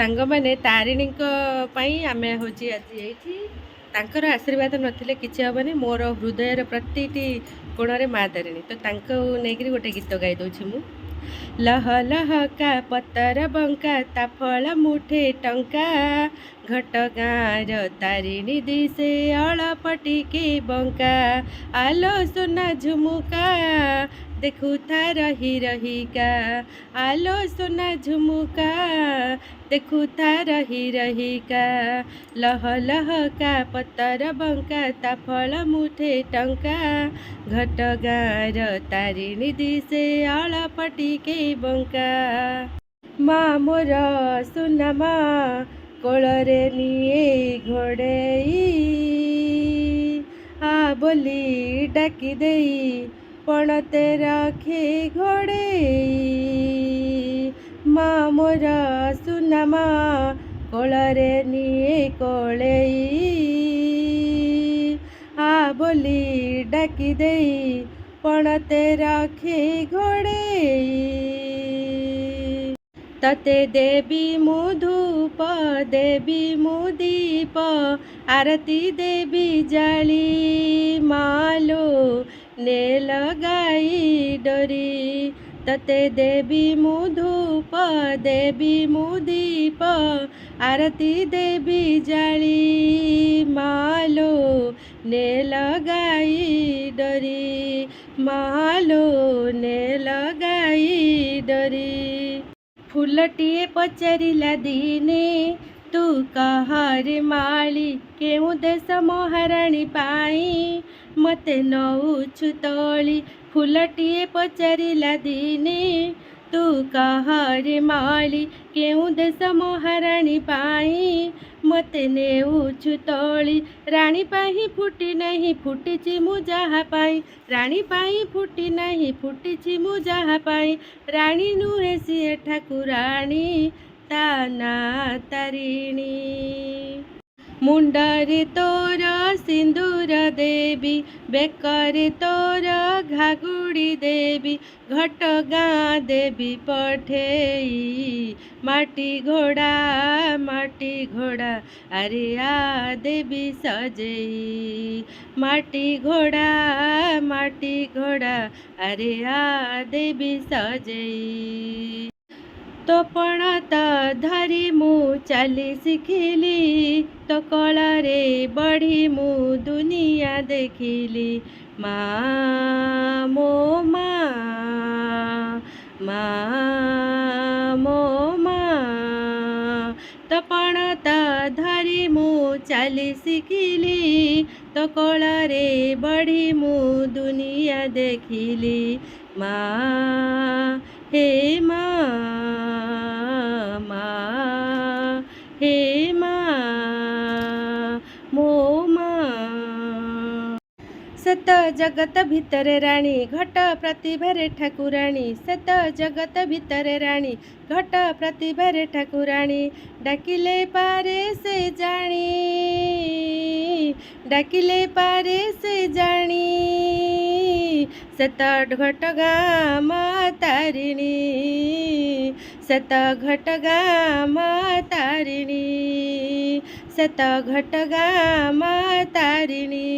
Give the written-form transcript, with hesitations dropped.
सांग मैंने तारिणी आम हूँ आज ये तांकर आशीर्वाद नथिले किछि हेबनी मोर हृदय प्रतिटी कोणरे माँ तारिणी तो नहीं गोटे गीत गाई दूँ मु लह लह का पतर बंका ताफल मुठे टंका घट गाँर तारिणी दिसे अळपटी के बंका आलो सोना झुमुका देखू था रही रही का आलो सोना झुमुका देखू था रही रही का लह लह का पतर बंका ताफल मुठे टंका घट गाँर तारिणी दिसे अळपटी के बंका माँ मोर सुना माँ कोଳରେ निये घोड़ेई आ बोली डाकी देई पणते रखे घोड़ेई माँ मोर सुना माँ कोଳରେ निये कोळेई आ बोली डाकी देई पणते रखे घोड़ेई तते देवी मुधूप देवी मुदीप आरती देवी जाली मालो ने लगाई डोरी तते देवी मुधूप देवी मुदीप आरती देवी जाली मालो ने लगाई डोरी मालो ने लगाई डोरी फूलटिए पचारिला दिने तू कहरे माली केउ देश महाराणी पाई मते नौछु तोली फूलटिए पचारिला दिने तू कहरे माली केउ देश महाराणी पाई मते नेउछु तोली रानी पाही फुटी नहीं फुटीची मु जहा पाई रानी पाही फुटी नहीं फुटीची मु जहा पाई रानी नुहे सी ठाकुराणी ता ना तारिणी मुंडरे तोर सिंदूर देवी बेकरे तोर घागुड़ी देवी घट गाँ देवी पठेई माटी घोड़ा अरे आ देवी सजेई माटी घोड़ा अरे आ देवी सजेई तो पणत धरी मु चली शिखिली तो कଳରେ बढ़ी मु दुनिया देखिली माँ मो माँ तो पणत धरी मु चली शिखिली तो कଳରେ बढ़ी मु दुनिया देखिली माँ हे माँ हे माँ मो माँ सत जगत भितरे राणी घट प्रतिभारे ठाकुराणी सत जगत भितरे राणी घट प्रतिभारे ठाकुराणी डाकिले पारे से जाणी डाकिले पारे से जाणी सत घट गाँ माँ तारिणी सत घट गाँ माँ तारिणी सत घट गाँ माँ तारिणी।